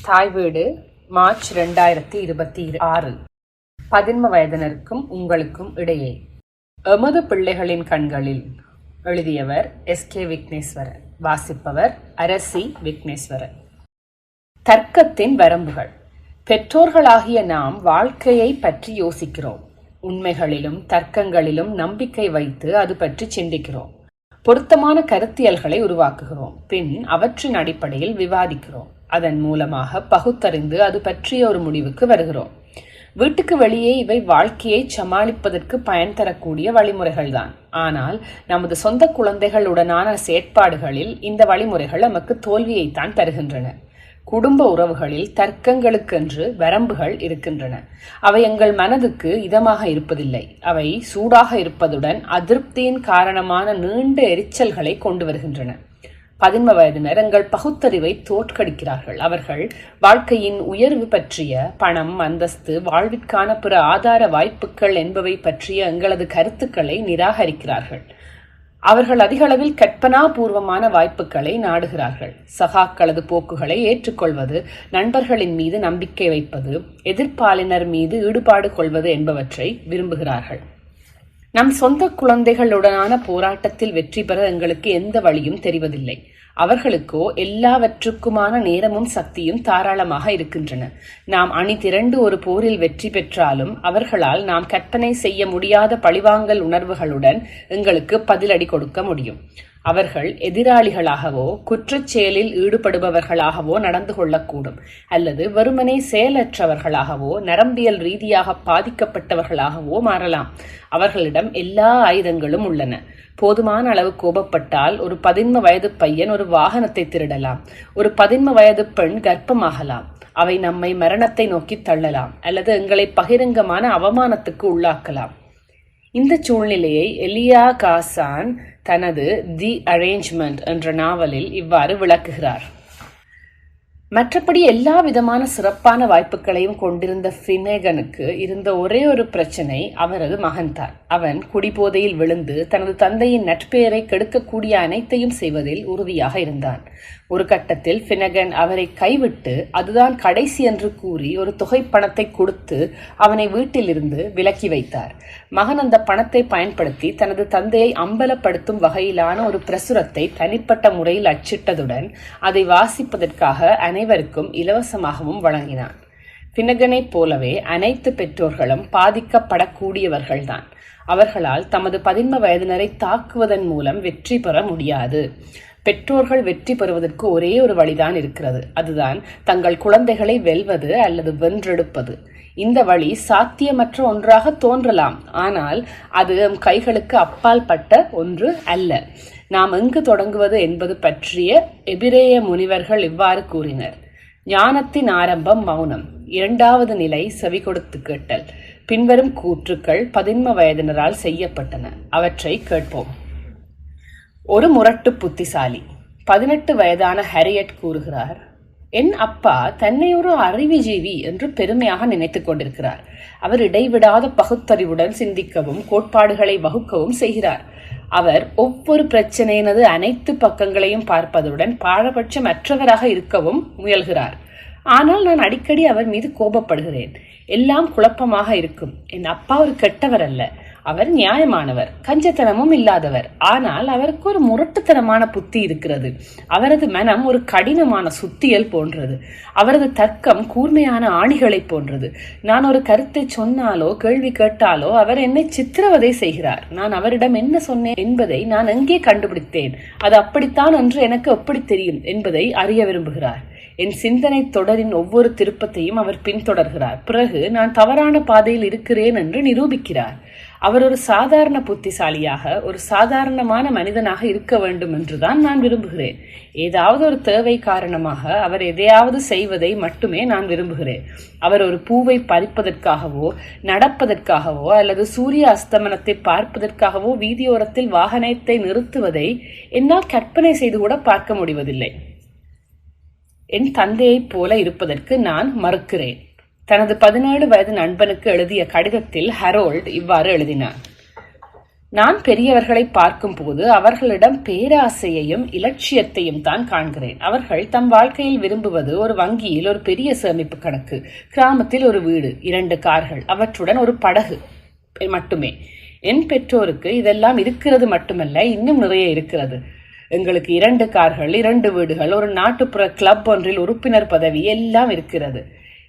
தாய் வீடு மார்ச் 2026. 11 வயதினருக்கும் உங்களுக்கும் இடையே. எமது பிள்ளைகளின் கண்களில். எழுதியவர் SK விக்னேஸ்வரன். வாசிப்பவர் அரசி விக்னேஸ்வரன். தர்க்கத்தின் வரம்புகள். பெற்றோர்களாகிய நாம் வாழ்க்கையை பற்றி யோசிக்கிறோம். உண்மைகளிலும் தர்க்கங்களிலும் நம்பிக்கை வைத்து அது பற்றி சிந்திக்கிறோம். பொருத்தமான கருத்தியல்களை உருவாக்குகிறோம். பின் அவற்றின் அடிப்படையில் விவாதிக்கிறோம். அதன் மூலமாக பகுத்தறிந்து அது பற்றிய ஒரு முடிவுக்கு வருகிறோம். வீட்டுக்கு வெளியே இவை வாழ்க்கையை சமாளிப்பதற்கு பயன் தரக்கூடிய வழிமுறைகள்தான். ஆனால் நமது சொந்த குழந்தைகளுடனான செயற்பாடுகளில் இந்த வழிமுறைகள் நமக்கு தோல்வியைத்தான் தருகின்றன. குடும்ப உறவுகளில் தர்க்கங்களுக்கென்று வரம்புகள் இருக்கின்றன. அவை எங்கள் மனதுக்கு இதமாக இருப்பதில்லை. அவை சூடாக இருப்பதுடன் அதிருப்தியின் காரணமான நீண்ட எரிச்சல்களை கொண்டு வருகின்றன. 11 வயதினர் எங்கள் பகுத்தறிவை தோற்கடிக்கிறார்கள். அவர்கள் வாழ்க்கையின் உயர்வு பற்றிய, பணம், அந்தஸ்து, வாழ்விற்கான பிற ஆதார வாய்ப்புகள் என்பவை பற்றிய எங்களது கருத்துக்களை நிராகரிக்கிறார்கள். அவர்கள் அதிகளவில் கற்பனாபூர்வமான வாய்ப்புகளை நாடுகிறார்கள். சகாக்களது போக்குகளை ஏற்றுக்கொள்வது, நண்பர்களின் மீது நம்பிக்கை வைப்பது, எதிர்ப்பாளினர் மீது ஈடுபாடு கொள்வது என்பவற்றை விரும்புகிறார்கள். நம் சொந்த குழந்தைகளுடனான போராட்டத்தில் வெற்றி பெற எங்களுக்கு எந்த வழியும் தெரிவதில்லை. அவர்களுக்கோ எல்லாவற்றுக்குமான நேரமும் சக்தியும் தாராளமாக இருக்கின்றன. நாம் அணி திரண்டு ஒரு போரில் வெற்றி பெற்றாலும் அவர்களால் நாம் கற்பனை செய்ய முடியாத பழிவாங்கல் உணர்வுகளுடன் எங்களுக்கு பதிலடி கொடுக்க முடியும். அவர்கள் எதிராளிகளாகவோ குற்றச் செயலில் ஈடுபடுபவர்களாகவோ நடந்து கொள்ளக்கூடும். அல்லது வெறுமனே செயலற்றவர்களாகவோ நரம்பியல் ரீதியாக பாதிக்கப்பட்டவர்களாகவோ மாறலாம். அவர்களிடம் எல்லா ஆயுதங்களும் உள்ளன. போதுமான அளவு கோபப்பட்டால் ஒரு 11 வயது பையன் ஒரு வாகனத்தை திருடலாம். ஒரு 11 வயது பெண் கர்ப்பமாகலாம். அவை நம்மை மரணத்தை நோக்கி தள்ளலாம் அல்லது எங்களை பகிரங்கமான அவமானத்துக்கு உள்ளாக்கலாம். இந்த சூழ்நிலையை எலியா காசான் தனது தி அரேஞ்ச்மெண்ட் என்ற நாவலில் இவ்வாறு விளக்குகிறார். மற்றபடி எல்லா விதமான சிறப்பான வாய்ப்புகளையும் கொண்டிருந்த ஃபினெகனுக்கு இருந்த ஒரே ஒரு பிரச்சனை அவரது மகன்தான். அவன் குடிபோதையில் விழுந்து தனது தந்தையின் நட்பெயரை கெடுக்கக்கூடிய அனைத்தையும் செய்வதில் உறுதியாக இருந்தான். ஒரு கட்டத்தில் ஃபினெகன் அவரை கைவிட்டு அதுதான் கடைசி என்று கூறி ஒரு தொகை பணத்தை கொடுத்து அவனை வீட்டிலிருந்து விலக்கி வைத்தார். மகன் அந்த பணத்தை பயன்படுத்தி தனது தந்தையை அம்பலப்படுத்தும் வகையிலான ஒரு பிரசுரத்தை தனிப்பட்ட முறையில் அச்சிட்டதுடன் அதை வாசிப்பதற்காக அனைவருக்கும் இலவசமாகவும் வழங்கினான். ஃபினெகனைப் போலவே அனைத்து பெற்றோர்களும் பாதிக்கப்படக்கூடியவர்கள்தான். அவர்களால் தமது 11 வயதினரை தாக்குவதன் மூலம் வெற்றி பெற முடியாது. பெற்றோர்கள் வெற்றி பெறுவதற்கு ஒரே ஒரு வழிதான் இருக்கிறது. அதுதான் தங்கள் குழந்தைகளை வெல்வது அல்லது வென்றெடுப்பது. இந்த வழி சாத்தியமற்ற ஒன்றாக தோன்றலாம். ஆனால் அது நம் கைகளுக்கு அப்பால் பட்ட ஒன்று அல்ல. நாம் எங்கு தொடங்குவது என்பது பற்றிய எபிரேய முனிவர்கள் இவ்வாறு கூறினர். ஞானத்தின் ஆரம்பம் மௌனம். 2வது நிலை செவி கொடுத்து கேட்டல். பின்வரும் கூற்றுக்கள் 11 வயதினரால் செய்யப்பட்டன. அவற்றை கேட்போம். ஒரு முரட்டு புத்திசாலி. 18 வயதான ஹாரியட் கூறுகிறார், என் அப்பா தன்னை ஒரு அறிவுஜீவி என்று பெருமையாக நினைத்துக் கொண்டிருக்கிறார். அவர் இடைவிடாத பகுத்தறிவுடன் சிந்திக்கவும் கோட்பாடுகளை வகுக்கவும் செய்கிறார். அவர் ஒவ்வொரு பிரச்சனையினது அனைத்து பக்கங்களையும் பார்ப்பதுடன் பாரபட்சமற்றவராக இருக்கவும் முயல்கிறார். ஆனால் நான் அடிக்கடி அவர் மீது கோபப்படுகிறேன். எல்லாம் குழப்பமாக இருக்கும். என் அப்பா ஒரு கெட்டவர் அல்ல. அவர் நியாயமானவர், கஞ்சத்தனமும் இல்லாதவர். ஆனால் அவருக்கு ஒரு முரட்டுத்தனமான புத்தி இருக்கிறது. அவரது மனம் ஒரு கடினமான சுத்தியல் போன்றது. அவரது தர்க்கம் கூர்மையான ஆணிகளை போன்றது. நான் ஒரு கருத்தை சொன்னாலோ கேள்வி கேட்டாலோ அவர் என்னை சித்திரவதை செய்கிறார். நான் அவரிடம் என்ன சொன்னேன் என்பதை நான் எங்கே கண்டுபிடித்தேன், அது அப்படித்தான் என்று எனக்கு எப்படி தெரியும் என்பதை அறிய விரும்புகிறார். என் சிந்தனை தொடரின் ஒவ்வொரு திருப்பத்தையும் அவர் பின்தொடர்கிறார். பிறகு நான் தவறான பாதையில் இருக்கிறேன் என்று நிரூபிக்கிறார். அவர் ஒரு சாதாரண புத்திசாலியாக, ஒரு சாதாரணமான மனிதனாக இருக்க வேண்டும் என்றுதான் நான் விரும்புகிறேன். ஏதாவது ஒரு தேவை காரணமாக அவர் எதையாவது செய்வதை மட்டுமே நான் விரும்புகிறேன். அவர் ஒரு பூவை பறிப்பதற்காகவோ நடப்பதற்காகவோ அல்லது சூரிய அஸ்தமனத்தை பார்ப்பதற்காகவோ வீதியோரத்தில் வாகனத்தை நிறுத்துவதை என்னால் கற்பனை செய்து கூட பார்க்க முடிவதில்லை. என் தந்தையைப் போல இருப்பதற்கு நான் மறுக்கிறேன். தனது 17 வயது நண்பனுக்கு எழுதிய கடிதத்தில் ஹரோல்ட் இவ்வாறு எழுதினார். நான் பெரியவர்களை பார்க்கும் போது அவர்களிடம் பேராசையையும் இலட்சியத்தையும் தான் காண்கிறேன். அவர்கள் தம் வாழ்க்கையில் விரும்புவது ஒரு வங்கியில் ஒரு பெரிய சேமிப்பு கணக்கு, கிராமத்தில் ஒரு வீடு, 2 கார்கள், அவற்றுடன் ஒரு படகு மட்டுமே. என் பெற்றோருக்கு இதெல்லாம் இருக்கிறது மட்டுமல்ல, இன்னும் நிறைய இருக்கிறது. எங்களுக்கு 2 கார்கள், 2 வீடுகள், ஒரு நாட்டுப்புற கிளப் ஒன்றில் உறுப்பினர் பதவி எல்லாம் இருக்கிறது.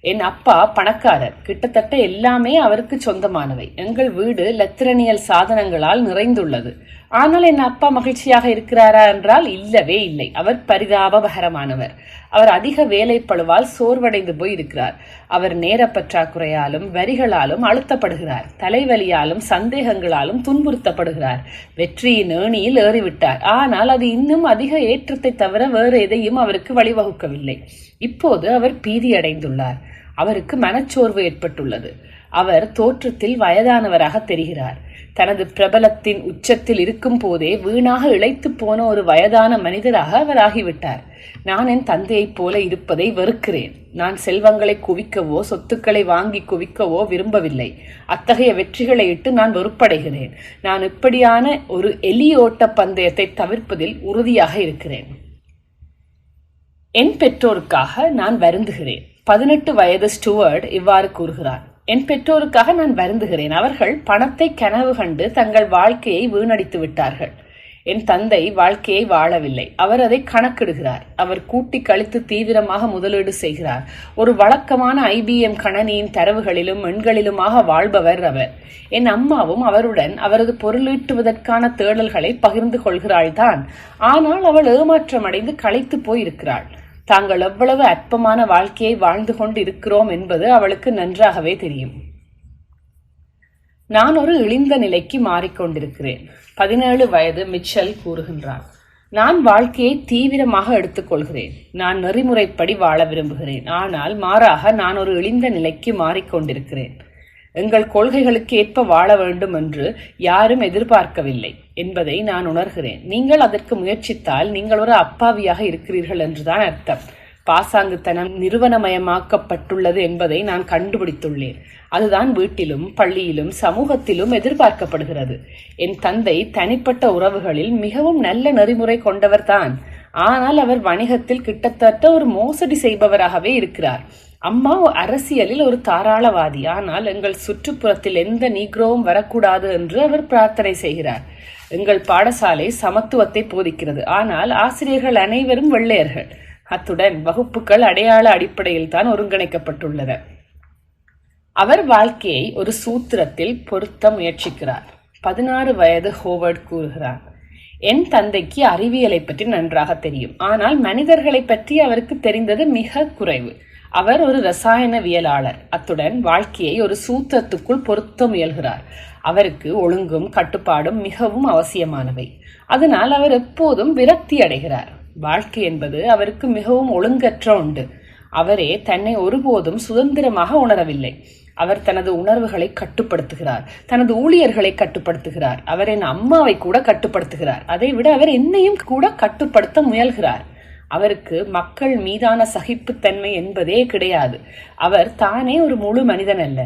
என் அப்பா பணக்காரர், கிட்டத்தட்ட எல்லாமே அவருக்கு சொந்தமானவை. எங்கள் வீடு லத்திரனியல் சாதனங்களால் நிறைந்துள்ளது. ஆனால் என் அப்பா மகிழ்ச்சியாக இருக்கிறாரா என்றால் இல்லவே இல்லை. அவர் பரிதாபகரமானவர். அவர் அதிக வேலைப்பளுவால் சோர்வடைந்து போய் இருக்கிறார். அவர் நேர பற்றாக்குறையாலும் வரிகளாலும் அழுத்தப்படுகிறார். தலைவலியாலும் சந்தேகங்களாலும் துன்புறுத்தப்படுகிறார். வெற்றியின் ஏணியில் ஏறிவிட்டார். ஆனால் அது இன்னும் அதிக ஏற்றத்தை தவிர வேறு எதையும் அவருக்கு வழிவகுக்கவில்லை. இப்போது அவர் பீதியடைந்துள்ளார். அவருக்கு மனச்சோர்வு ஏற்பட்டுள்ளது. அவர் தோற்றத்தில் வயதானவராக தெரிகிறார். தனது பிரபலத்தின் உச்சத்தில் இருக்கும் போதே வீணாக இளைத்து போன ஒரு வயதான மனிதராக அவர் ஆகிவிட்டார். நான் என் தந்தையைப் போல இருப்பதை வெறுக்கிறேன். நான் செல்வங்களை குவிக்கவோ சொத்துக்களை வாங்கி குவிக்கவோ விரும்பவில்லை. அத்தகைய வெற்றிகளை இட்டு நான் வெறுப்படைகிறேன். நான் இப்படியான ஒரு எலியோட்ட பந்தயத்தை தவிர்ப்பதில் உறுதியாக இருக்கிறேன். என் பெற்றோருக்காக நான் வருந்துகிறேன். 18 வயது ஸ்டூவர்ட் இவ்வாறு கூறுகிறார். என் பெற்றோருக்காக நான் வருந்துகிறேன். அவர்கள் பணத்தை கனவு கண்டு தங்கள் வாழ்க்கையை வீணடித்து விட்டார்கள். என் தந்தை வாழ்க்கையை வாழவில்லை. அவர் அதை கணக்கிடுகிறார். அவர் கூட்டி கழித்து தீவிரமாக முதலீடு செய்கிறார். ஒரு வழக்கமான IBM கணனியின் தரவுகளிலும் எண்களிலுமாக வாழ்பவர் அவர். என் அம்மாவும் அவருடன் அவரது பொருளீட்டுவதற்கான தேடல்களை பகிர்ந்து கொள்கிறாள்தான். ஆனால் அவள் ஏமாற்றமடைந்து களைத்து போயிருக்கிறாள். தாங்கள் எவ்வளவு அற்பமான வாழ்க்கையை வாழ்ந்து கொண்டு இருக்கிறோம் என்பது அவளுக்கு நன்றாகவே தெரியும். நான் ஒரு இழிந்த நிலைக்கு மாறிக்கொண்டிருக்கிறேன். 17 வயது மிச்சல் கூறுகின்றான். நான் வாழ்க்கையை தீவிரமாக எடுத்துக்கொள்கிறேன். நான் நெறிமுறைப்படி வாழ விரும்புகிறேன். ஆனால் மாறாக நான் ஒரு இழிந்த நிலைக்கு மாறிக்கொண்டிருக்கிறேன். எங்கள் கொள்கைகளுக்கு ஏற்ப வாழ வேண்டும் என்று யாரும் எதிர்பார்க்கவில்லை என்பதை நான் உணர்கிறேன். நீங்கள் அதற்கு முயற்சித்தால் நீங்கள் ஒரு அப்பாவியாக இருக்கிறீர்கள் என்றுதான் அர்த்தம். பாசாங்குத்தனம் நிறுவனமயமாக்கப்பட்டுள்ளது என்பதை நான் கண்டுபிடித்துள்ளேன். அதுதான் வீட்டிலும் பள்ளியிலும் சமூகத்திலும் எதிர்பார்க்கப்படுகிறது. என் தந்தை தனிப்பட்ட உறவுகளில் மிகவும் நல்ல நெறிமுறை கொண்டவர்தான். ஆனால் அவர் வணிகத்தில் கிட்டத்தட்ட ஒரு மோசடி செய்பவராகவே இருக்கிறார். அம்மா அரசியலில் ஒரு தாராளவாதி. ஆனால் எங்கள் சுற்றுப்புறத்தில் எந்த நீக்ரோவும் வரக்கூடாது என்று அவர் பிரார்த்தனை செய்கிறார். எங்கள் பாடசாலை சமத்துவத்தை போதிக்கிறது. ஆனால் ஆசிரியர்கள் அனைவரும் வெள்ளையர்கள். அத்துடன் வகுப்புகள் அடையாள அடிப்படையில் தான் ஒருங்கிணைக்கப்பட்டுள்ளன. அவர் வாழ்க்கையை ஒரு சூத்திரத்தில் பொருத்த முயற்சிக்கிறார். 16 வயது ஹோவர்ட் கூறுகிறார். என் தந்தைக்கு அறிவியலை பற்றி நன்றாக தெரியும். ஆனால் மனிதர்களை பற்றி அவருக்கு தெரிந்தது மிக குறைவு. அவர் ஒரு ரசாயனவியலாளர். அத்துடன் வாழ்க்கையை ஒரு சூத்திரத்துக்குள் பொருத்த முயல்கிறார். அவருக்கு ஒழுங்கும் கட்டுப்பாடும் மிகவும் அவசியமானவை. அதனால் அவர் எப்போதும் விரக்தி அடைகிறார். வாழ்க்கை என்பது அவருக்கு மிகவும் ஒழுங்கற்ற உண்டு. அவரே தன்னை ஒருபோதும் சுதந்திரமாக உணரவில்லை. அவர் தனது உணர்வுகளை கட்டுப்படுத்துகிறார். தனது ஊழியர்களை கட்டுப்படுத்துகிறார். அவர் என் அம்மாவை கூட கட்டுப்படுத்துகிறார். அதைவிட அவர் என்னையும் கூட கட்டுப்படுத்த முயல்கிறார். அவருக்கு மக்கள் மீதான சகிப்புத்தன்மை என்பதே கிடையாது. அவர் தானே ஒரு முழு மனிதன் அல்ல.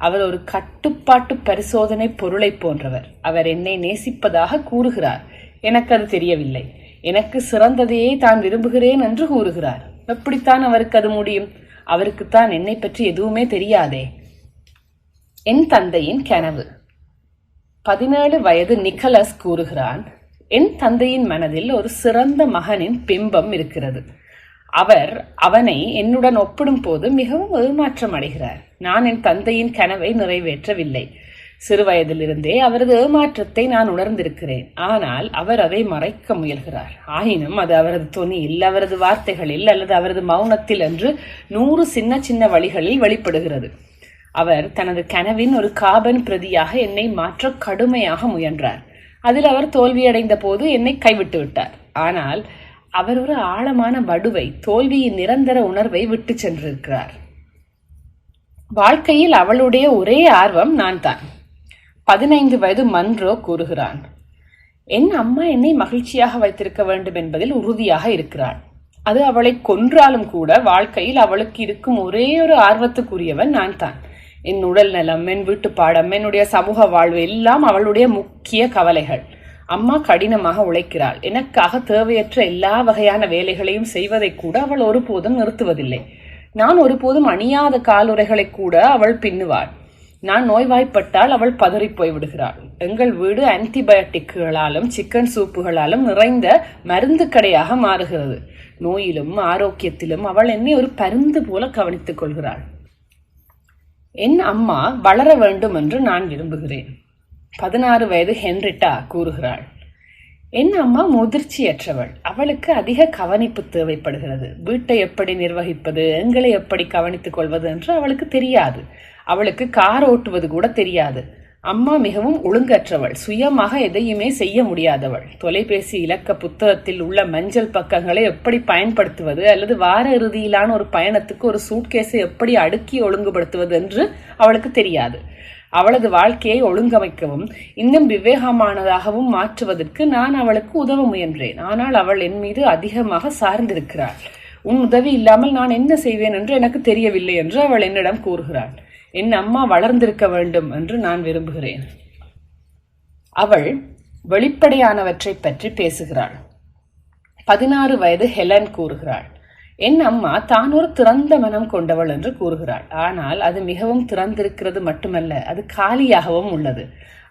அவர் ஒரு கட்டுப்பாட்டு பரிசோதனை பொருளை போன்றவர். அவர் என்னை நேசிப்பதாக கூறுகிறார். எனக்கு அது தெரியவில்லை. எனக்கு சிறந்ததையே தான் விரும்புகிறேன் என்று கூறுகிறார். எப்படித்தான் அவருக்கு அது முடியும்? அவருக்குத்தான் என்னை பற்றி எதுவுமே தெரியாதே. என் தந்தையின் கனவு. 17 வயது நிக்கலஸ் கூறுகிறான். என் தந்தையின் மனதில் ஒரு சிறந்த மகனின் பிம்பம் இருக்கிறது. அவர் அவனை என்னுடன் ஒப்பிடும் போது மிகவும் ஏமாற்றம் அடைகிறார். நான் என் தந்தையின் கனவை நிறைவேற்றவில்லை. சிறுவயதிலிருந்தே அவரது ஏமாற்றத்தை நான் உணர்ந்திருக்கிறேன். ஆனால் அவர் அதை மறைக்க முயல்கிறார். ஆயினும் அது அவரது தொனியில், அவரது வார்த்தைகளில் அல்லது அவரது மௌனத்தில் என்று 100 சின்ன சின்ன வழிகளில் வெளிப்படுகிறது. அவர் தனது கனவின் ஒரு காபன் பிரதியாக என்னை மாற்ற கடுமையாக முயன்றார். அதில் அவர் தோல்வியடைந்த போது என்னை கைவிட்டு விட்டார். ஆனால் அவர் ஒரு ஆழமான வடுவை, தோல்வியின் நிரந்தர உணர்வை விட்டு சென்றிருக்கிறார். வாழ்க்கையில் அவளுடைய ஒரே ஆர்வம் நான் தான். 15 வயது மன்றோ கூறுகிறான். என் அம்மா என்னை மகிழ்ச்சியாக வைத்திருக்க வேண்டும் என்பதில் உறுதியாக இருக்கிறாள். அது அவளை கொன்றாலும் கூட வாழ்க்கையில் அவளுக்கு இருக்கும் ஒரே ஒரு ஆர்வத்துக்குரியவன் நான் தான். என் உடல் நலம், என் வீட்டு பாடம், என்னுடைய சமூக வாழ்வு எல்லாம் அவளுடைய முக்கிய கவலைகள். அம்மா கடினமாக உழைக்கிறாள். எனக்காக தேவையற்ற எல்லா வகையான வேலைகளையும் செய்வதை கூட அவள் ஒருபோதும் நிறுத்துவதில்லை. நான் ஒருபோதும் அணியாத காலுறைகளை கூட அவள் பின்னுவாள். நான் நோய்வாய்ப்பட்டால் அவள் பதறி போய் விடுகிறாள். எங்கள் வீடு ஆன்டிபயோட்டிக்குகளாலும் சிக்கன் சூப்புகளாலும் நிறைந்த மருந்து கடையாக மாறுகிறது. நோயிலும் ஆரோக்கியத்திலும் அவள் என்னை ஒரு பருந்து போல கவனித்துக் கொள்கிறாள். என் அம்மா வளர வேண்டும் என்று நான் விரும்புகிறேன். 16 வயது ஹென்ரிட்டா கூறுகிறாள். என் அம்மா முதிர்ச்சியற்றவள். அவளுக்கு அதிக கவனிப்பு தேவைப்படுகிறது. வீட்டை எப்படி நிர்வகிப்பது, எங்களை எப்படி கவனித்துக் கொள்வது என்று அவளுக்கு தெரியாது. அவளுக்கு கார் ஓட்டுவது கூட தெரியாது. அம்மா மிகவும் ஒழுங்கற்றவள். சுயமாக எதையுமே செய்ய முடியாதவள். தொலைபேசி இலக்க புத்தகத்தில் உள்ள மஞ்சள் பக்கங்களை எப்படி பயன்படுத்துவது அல்லது வார இறுதியிலான ஒரு பயணத்துக்கு ஒரு சூட்கேஸை எப்படி அடுக்கி ஒழுங்குபடுத்துவது என்று அவளுக்கு தெரியாது. அவளது வாழ்க்கையை ஒழுங்கமைக்கவும் இன்னும் விவேகமானதாகவும் மாற்றுவதற்கு நான் அவளுக்கு உதவ முயன்றேன். ஆனால் அவள் என் மீது அதிகமாக சார்ந்திருக்கிறாள். உன் உதவி இல்லாமல் நான் என்ன செய்வேன் என்று எனக்கு தெரியவில்லை என்று அவள் என்னிடம் கூறுகிறாள். என் அம்மா வளர்ந்திருக்க வேண்டும் என்று நான் விரும்புகிறேன். அவள் வெளிப்படையானவற்றை பற்றி பேசுகிறாள். 16 வயது ஹெலன் கூறுகிறாள். என் அம்மா தான் ஒரு திறந்த மனம் கொண்டவள் என்று கூறுகிறாள். ஆனால் அது மிகவும் திறந்திருக்கிறது மட்டுமல்ல, அது காலியாகவும் உள்ளது.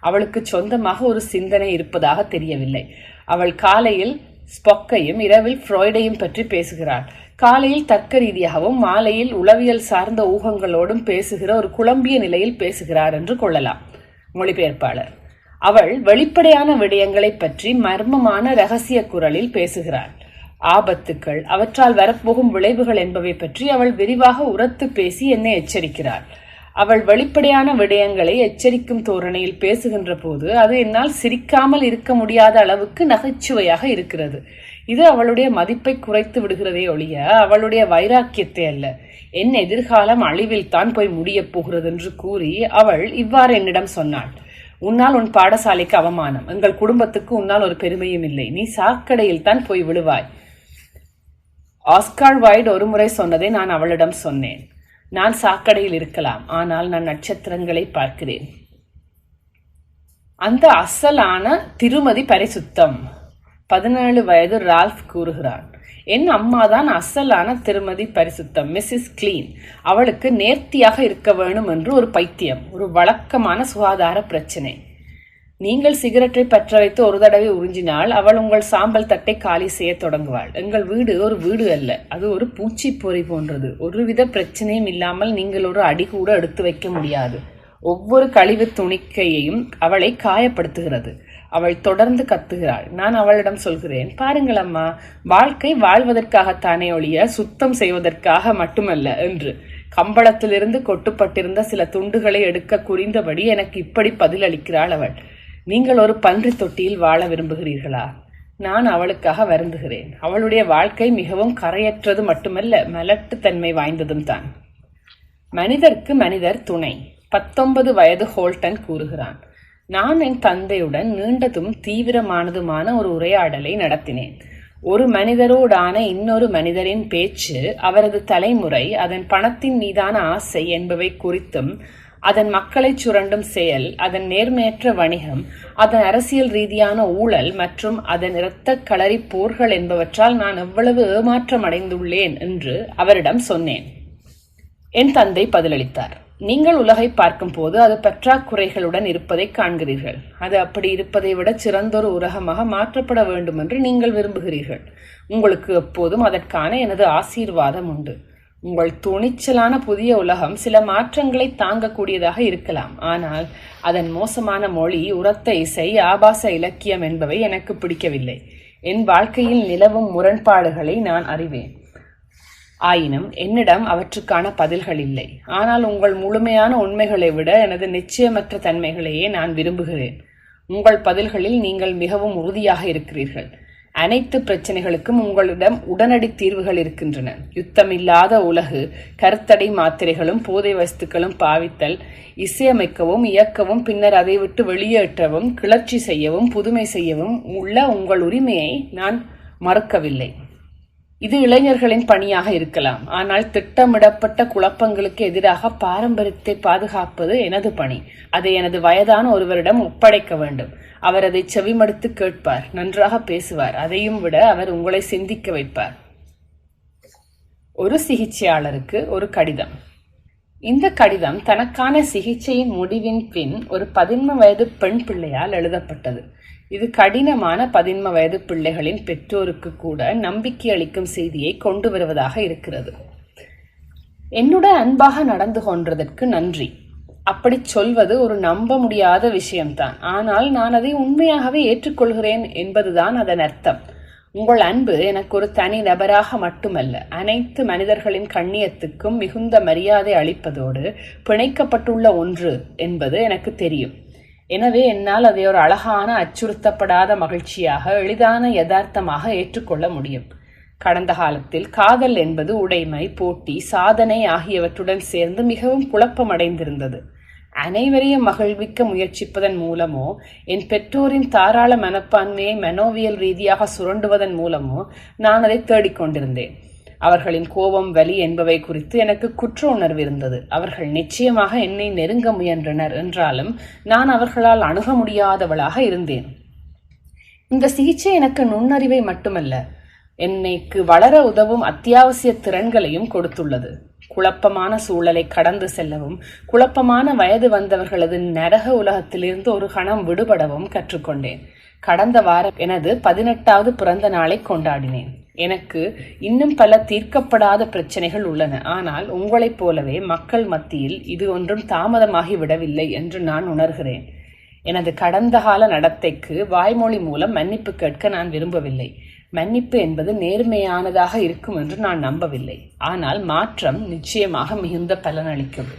அவளுக்கு சொந்தமாக ஒரு சிந்தனை இருப்பதாக தெரியவில்லை. அவள் காலையில் ஸ்பொக்கையும் இரவில் ஃப்ராய்டையும் பற்றி பேசுகிறாள். காலையில் தர்க்க ரீதியாகவும் மாலையில் உளவியல் சார்ந்த ஊகங்களோடும் பேசுகிற ஒரு குழம்பிய நிலையில் பேசுகிறார் என்று கொள்ளலாம். மொழிபெயர்ப்பாளர். அவள் வெளிப்படையான விடயங்களை பற்றி மர்மமான இரகசிய குரலில் பேசுகிறாள். ஆபத்துக்கள், அவற்றால் வரப்போகும் விளைவுகள் என்பவை பற்றி அவள் விரிவாக உரத்து பேசி என்னை எச்சரிக்கிறாள். அவள் வெளிப்படையான விடயங்களை எச்சரிக்கும் தோரணையில் பேசுகின்ற போது அது என்னால் சிரிக்காமல் இருக்க முடியாத அளவுக்கு நகைச்சுவையாக இருக்கிறது. இது அவளுடைய மதிப்பை குறைத்து விடுகிறதே ஒழிய அவளுடைய வைராக்கியத்தை அல்ல. என் எதிர்காலம் அழிவில் தான் போய் முடியப் போகிறது என்று கூறி அவள் இவ்வாறு என்னிடம் சொன்னாள். உன்னால் உன் பாடசாலைக்கு அவமானம், எங்கள் குடும்பத்துக்கு உன்னால் ஒரு பெருமையும் இல்லை, நீ சாக்கடையில் தான் போய் விழுவாய். ஆஸ்கார் வைல்ட் ஒரு முறை சொன்னதை நான் அவளிடம் சொன்னேன். நான் சாக்கடையில் இருக்கலாம், ஆனால் நான் நட்சத்திரங்களை பார்க்கிறேன். அந்த அசலான திருமதி பரிசுத்தம். 17 வயது ரால்ஃப் கூறுகிறான். என் அம்மாதான் அசலான திருமதி பரிசுத்தம், மிஸ்ஸஸ் கிளீன். அவளுக்கு நேர்த்தியாக இருக்க வேணும் என்று ஒரு பைத்தியம், ஒரு வழக்கமான சுகாதார பிரச்சனை. நீங்கள் சிகரெட்டை பற்ற வைத்து ஒரு தடவை உறிஞ்சினால் அவள் உங்கள் சாம்பல் தட்டை காலி செய்ய தொடங்குவாள். எங்கள் வீடு ஒரு வீடு அல்ல, அது ஒரு பூச்சி பொறி போன்றது. ஒருவித பிரச்சனையும் இல்லாமல் நீங்கள் ஒரு அடி கூட எடுத்து வைக்க முடியாது. ஒவ்வொரு கழிவு துணிக்கையையும் அவளை காயப்படுத்துகிறது. அவள் தொடர்ந்து கத்துகிறாள். நான் அவளிடம் சொல்கிறேன், பாருங்கள் அம்மா, வாழ்க்கை வாழ்வதற்காகத்தானே ஒழிய சுத்தம் செய்வதற்காக மட்டுமல்ல என்று. கம்பளத்திலிருந்து கொட்டுப்பட்டிருந்த சில துண்டுகளை எடுக்க குறிந்தபடி எனக்கு இப்படி பதிலளிக்கிறாள் அவள். நீங்கள் ஒரு பன்றி தொட்டியில் வாழ விரும்புகிறீர்களா? நான் அவளுக்காக வருந்துகிறேன். அவளுடைய வாழ்க்கை மிகவும் கரையற்றது மட்டுமல்ல, மலட்டுத்தன்மை வாய்ந்ததும் தான். மனிதருக்கு மனிதர் துணை. 19 வயது ஹோல்டன் கூறுகிறான். நான் என் தந்தையுடன் நீண்டதும் தீவிரமானதுமான ஒரு உரையாடலை நடத்தினேன். ஒரு மனிதரோடான இன்னொரு மனிதரின் பேச்சு, அவரது தலைமுறை, அதன் பணத்தின் மீதான ஆசை என்பவை குறித்தும், அதன் மக்களை சுரண்டும் செயல், அதன் நேர்மையற்ற வணிகம், அதன் அரசியல் ரீதியான ஊழல் மற்றும் அதன் இரத்த களரி போர்கள் என்பவற்றால் நான் எவ்வளவு ஏமாற்றம் அடைந்துள்ளேன் என்று அவரிடம் சொன்னேன். என் தந்தை பதிலளித்தார். நீங்கள் உலகை பார்க்கும் போது அது பற்றாக்குறைகளுடன் இருப்பதை காண்கிறீர்கள். அது அப்படி இருப்பதை விட சிறந்தொரு உலகமாக மாற்றப்பட வேண்டும் என்று நீங்கள் விரும்புகிறீர்கள். உங்களுக்கு எப்போதும் அதற்கான எனது ஆசீர்வாதம் உண்டு. உங்கள் துணிச்சலான புதிய உலகம் சில மாற்றங்களை தாங்கக்கூடியதாக இருக்கலாம். ஆனால் அதன் மோசமான மொழி, உரத்த இசை, ஆபாச இலக்கியம் என்பவை எனக்கு பிடிக்கவில்லை. என் வாழ்க்கையில் நிலவும் முரண்பாடுகளை நான் அறிவேன். ஆயினும் என்னிடம் அவற்றுக்கான பதில்கள் இல்லை. ஆனால் உங்கள் முழுமையான உண்மைகளை விட எனது நிச்சயமற்ற தன்மைகளையே நான் விரும்புகிறேன். உங்கள் பதில்களில் நீங்கள் மிகவும் உறுதியாக இருக்கிறீர்கள். அனைத்து பிரச்சனைகளுக்கும் உங்களிடம் உடனடி தீர்வுகள் இருக்கின்றன. யுத்தமில்லாத உலகு, கருத்தடை மாத்திரைகளும் போதை வஸ்துக்களும் பாவித்தல், இசையமைக்கவும் இயக்கவும் பின்னர் அதை விட்டு வெளியேற்றவும் கிளர்ச்சி செய்யவும் புதுமை செய்யவும் உள்ள உங்கள் உரிமையை நான் மறுக்கவில்லை. இது இளைஞர்களின் பணியாக இருக்கலாம். ஆனால் திட்டமிடப்பட்ட குழப்பங்களுக்கு எதிராக பாரம்பரியத்தை பாதுகாப்பது எனது பணி. அதை எனது வயதான ஒருவரிடம் ஒப்படைக்க வேண்டும். அவர் அதை செவிமடுத்து கேட்பார், நன்றாக பேசுவார். அதையும் விட அவர் உங்களை சிந்திக்க வைப்பார். ஒரு சிகிச்சையாளருக்கு ஒரு கடிதம். இந்த கடிதம் தனக்கான சிகிச்சையின் முடிவின் பின் ஒரு 11 வயது பெண் பிள்ளையால் எழுதப்பட்டது. இது கடினமான 11 வயது பிள்ளைகளின் பெற்றோருக்கு கூட நம்பிக்கை அளிக்கும் செய்தியை கொண்டு வருவதாக இருக்கிறது. என்னுடன் அன்பாக நடந்து கொண்டதற்கு நன்றி. அப்படி சொல்வது ஒரு நம்ப முடியாத விஷயம்தான். ஆனால் நான் அதை உண்மையாகவே ஏற்றுக்கொள்கிறேன் என்பதுதான் அதன் அர்த்தம். உங்கள் அன்பு எனக்கு ஒரு தனி நபராக மட்டுமல்ல, அனைத்து மனிதர்களின் கண்ணியத்துக்கும் மிகுந்த மரியாதை அளிப்பதோடு பிணைக்கப்பட்டுள்ள ஒன்று என்பது எனக்கு தெரியும். எனவே என்னால் அதை ஒரு அழகான, அச்சுறுத்தப்படாத மகிழ்ச்சியாக, எளிதான யதார்த்தமாக ஏற்றுக்கொள்ள முடியும். கடந்த காலத்தில் காதல் என்பது உடைமை, போட்டி, சாதனை ஆகியவற்றுடன் சேர்ந்து மிகவும் குழப்பமடைந்திருந்தது. அனைவரையும் மகிழ்விக்க முயற்சிப்பதன் மூலமோ, என் பெற்றோரின் தாராள மனப்பான்மையை மனோவியல் ரீதியாக சுரண்டுவதன் மூலமோ நான் அதை தேடிக்கொண்டிருந்தேன். அவர்களின் கோபம், வலி என்பவை குறித்து எனக்கு குற்ற உணர்வு இருந்தது. அவர்கள் நிச்சயமாக என்னை நெருங்க முயன்றனர் என்றாலும் நான் அவர்களால் அணுக முடியாதவளாக இருந்தேன். இந்த சிகிச்சை எனக்கு நுண்ணறிவை மட்டுமல்ல, என்னைக்கு வளர உதவும் அத்தியாவசிய திறன்களையும் கொடுத்துள்ளது. குழப்பமான சூழலை கடந்து செல்லவும், குழப்பமான வயது வந்தவர்களது நரக உலகத்திலிருந்து ஒரு கணம் விடுபடவும் கற்றுக்கொண்டேன். கடந்த வாரம் எனது 18வது பிறந்த நாளை கொண்டாடினேன். எனக்கு இன்னும் பல தீர்க்கப்படாத பிரச்சனைகள் உள்ளன. ஆனால் உங்களைப் போலவே மக்கள் மத்தியில் இது ஒன்றும் தாமதமாகி விடவில்லை என்று நான் உணர்கிறேன். எனது கடந்த கால நடத்தைக்கு வாய்மொழி மூலம் மன்னிப்பு கேட்க நான் விரும்பவில்லை. மன்னிப்பு என்பது நேர்மையானதாக இருக்கும் என்று நான் நம்பவில்லை. ஆனால் மாற்றம் நிச்சயமாக மிகுந்த பலனளிக்கும்.